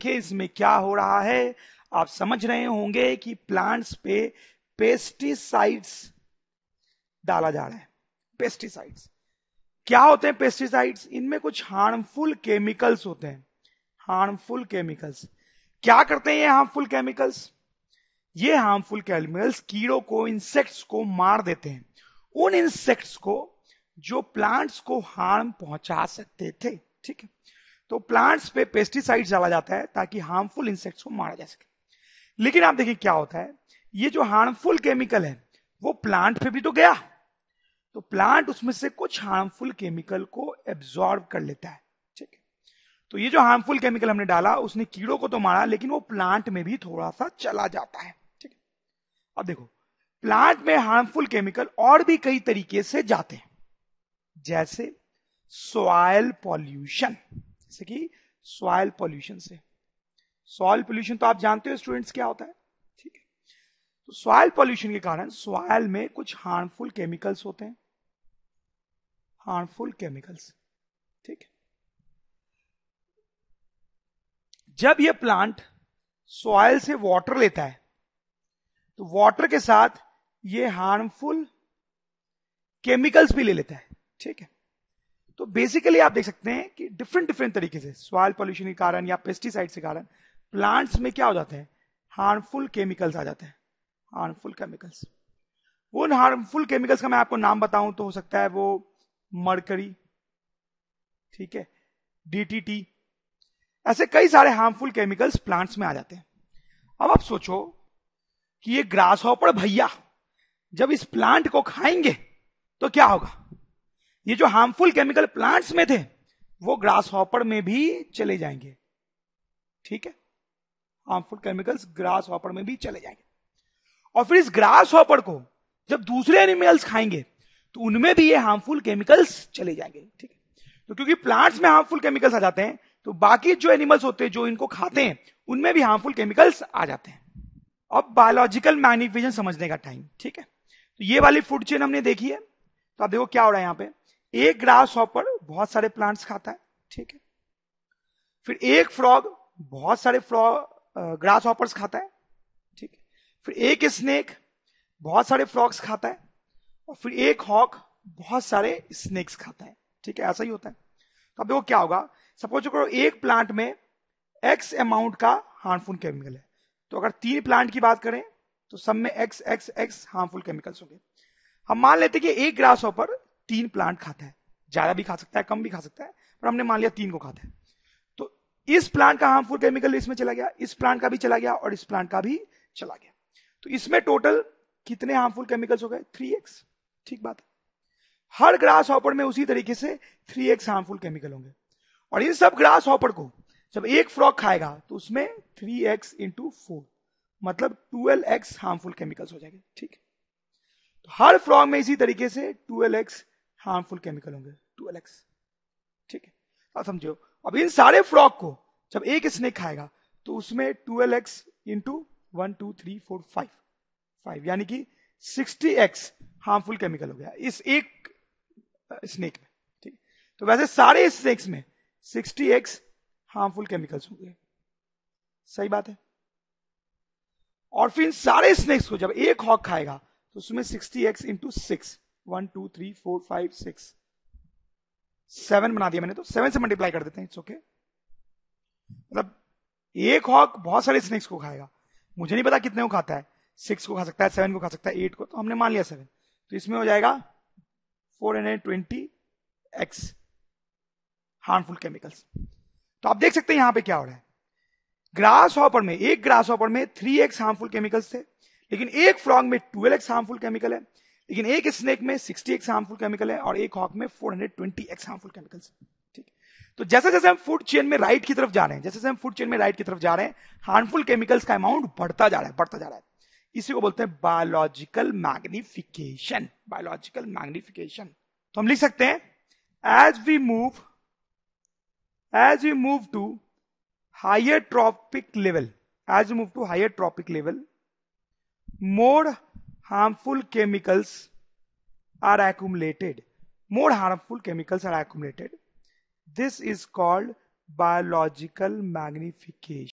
देखिए इसमें क्या हो रहा है। आप समझ रहे होंगे कि प्लांट्स पे पेस्टिसाइड्स डाला जा रहा है। पेस्टिसाइड्स क्या होते हैं? पेस्टिसाइड्स, इनमें कुछ हार्मफुल केमिकल्स होते हैं। हार्मफुल केमिकल्स क्या करते हैं? ये हार्मफुल केमिकल्स, ये हार्मफुल केमिकल्स कीड़ों को, इंसेक्ट्स को मार देते हैं। उन इंसेक्ट्स को जो प्लांट्स को हार्म पहुंचा सकते थे। ठीक है, तो प्लांट्स पे पेस्टिसाइड्स डाला जाता है ताकि हार्मफुल इंसेक्ट्स को मारा जा सके। लेकिन आप देखिए क्या होता है, ये जो हार्मफुल केमिकल है वो प्लांट पे भी तो गया, तो प्लांट उसमें से कुछ हार्मफुल केमिकल को एब्जॉर्ब कर लेता है। ठीक है, तो ये जो हार्मफुल केमिकल हमने डाला उसने कीड़ों को तो मारा, लेकिन वो प्लांट में भी थोड़ा सा चला जाता है। ठीक है, अब देखो प्लांट में हार्मफुल केमिकल और भी कई तरीके से जाते हैं, जैसे सॉइल पॉल्यूशन, जैसे कि सॉइल पॉल्यूशन से। सॉइल पॉल्यूशन तो आप जानते हो स्टूडेंट्स क्या होता है। ठीक है, तो सॉइल पॉल्यूशन के कारण सॉइल में कुछ हार्मफुल केमिकल्स होते हैं, हार्मफुल केमिकल्स। ठीक है, जब ये प्लांट सॉइल से वाटर लेता है तो वाटर के साथ ये हार्मफुल केमिकल्स भी ले लेता है। ठीक है, तो बेसिकली आप देख सकते हैं कि डिफरेंट डिफरेंट तरीके से सॉइल पॉल्यूशन के कारण या पेस्टिसाइड के कारण प्लांट्स में क्या हो जाते हैं, हार्मफुल केमिकल्स आ जाते हैं। हार्मफुल केमिकल्स, वो हार्मफुल केमिकल्स का मैं आपको नाम बताऊं तो हो सकता है वो मरकरी, ठीक है, डीटीटी, ऐसे कई सारे हार्मफुल केमिकल्स प्लांट्स में आ जाते हैं। अब आप सोचो कि ये ग्रास हॉपर भैया जब इस प्लांट को खाएंगे तो क्या होगा? ये जो हार्मफुल केमिकल प्लांट्स में थे वो ग्रास हॉपर में भी चले जाएंगे। ठीक है, हार्मफुल केमिकल्स ग्रास हॉपर में भी चले जाएंगे, और फिर इस ग्रास हॉपर को जब दूसरे एनिमल्स खाएंगे तो उनमें भी ये हार्मफुल केमिकल्स चले जाएंगे। ठीक है, तो क्योंकि प्लांट्स में हार्मफुल केमिकल्स आ जाते हैं तो बाकी जो एनिमल्स होते हैं जो इनको खाते हैं उनमें भी हार्मफुल केमिकल्स आ जाते हैं। अब बायोलॉजिकल मैग्निफिकेशन समझने का टाइम। ठीक है, तो ये वाली फूड चेन हमने देखी है, तो आप देखो क्या हो रहा है यहां पे। एक ग्रास हॉपर बहुत सारे प्लांट्स खाता है। ठीक है, फिर एक फ्रॉग बहुत सारे ग्रास हॉपर्स खाता है। ठीक है, फिर एक स्नेक बहुत सारे फ्रॉग्स खाता है, और फिर एक हॉक बहुत सारे स्नेक्स खाता है। ठीक है, ऐसा ही होता है। तो अब देखो क्या होगा, सपोज करो एक प्लांट में एक्स अमाउंट का हार्मफुल केमिकल है, तो अगर 3 प्लांट की बात करें तो सब में x x x harmful chemicals होंगे। हम मान लेते हैं कि एक ग्रास हॉपर 3 प्लांट खाता है, ज्यादा भी खा सकता है कम भी खा सकता है, पर हमने मान लिया 3 को खाता है। तो इस प्लांट का हार्मफुल केमिकल इसमें चला गया, इस प्लांट का भी चला गया, और इस प्लांट का भी चला गया। तो इसमें टोटल कितने हार्मफुल केमिकल्स हो गए? 3x। ठीक बात है, हर ग्रास हॉपर में उसी तरीके से 3x हार्मफुल केमिकल होंगे, और इन सब ग्रास हॉपर को जब एक फ्रॉग खाएगा तो उसमें 3x इंटू 4 मतलब 12x हार्मफुल केमिकल्स हो जाएंगे। ठीक है, तो हर फ्रॉग में इसी तरीके से 12x हार्मफुल केमिकल होंगे, 12x। ठीक है, अब समझो, अब इन सारे फ्रॉग को जब एक स्नेक खाएगा तो उसमें 12x इंटू 1 2 3 4 5 यानी कि 60x हार्मफुल केमिकल हो गया इस एक स्नेक में। ठीक, तो वैसे सारे स्नेक्स में 60x हार्मफुल केमिकल्स होंगे। सही बात है, और फिर इन सारे स्नेक्स को जब एक हॉक खाएगा तो उसमें 60x इंटू 6 1 2 3 4 5 6 7 बना दिया मैंने, तो 7 से मल्टीप्लाई कर देते हैं। इट्स ओके, मतलब एक हॉक बहुत सारे स्नेक्स को खाएगा, मुझे नहीं पता कितने को खाता है, 6 को खा सकता है, 7 को खा सकता है, 8 को, तो हमने मान लिया 7, तो इसमें हो जाएगा 420x हार्मफुल केमिकल्स। तो आप देख सकते हैं यहां पे क्या हो रहा है, ग्रास हॉपर में, एक ग्रास हॉपर में 3x हार्मफुल केमिकल्स थे, लेकिन एक फ्रॉग में 12x हार्मफुल केमिकल है, लेकिन एक स्नेक में 60x हार्मफुल केमिकल है, और एक हॉक में 420x हार्मफुल केमिकल्स। ठीक, तो जैसे जैसे हम फूड चेन में राइट की तरफ जा रहे हैं, जैसे जैसे हम फूड चेन में राइट की तरफ जा रहे हैं, हार्मफुल केमिकल्स का अमाउंट बढ़ता जा रहा है, बढ़ता जा रहा है। इसी को बोलते हैं बायोलॉजिकल मैग्निफिकेशन, बायोलॉजिकल मैग्निफिकेशन। तो हम लिख सकते हैं, as we move to higher tropic level, as you move to higher tropic level, more harmful chemicals are accumulated. More harmful chemicals are accumulated. This is called biological magnification.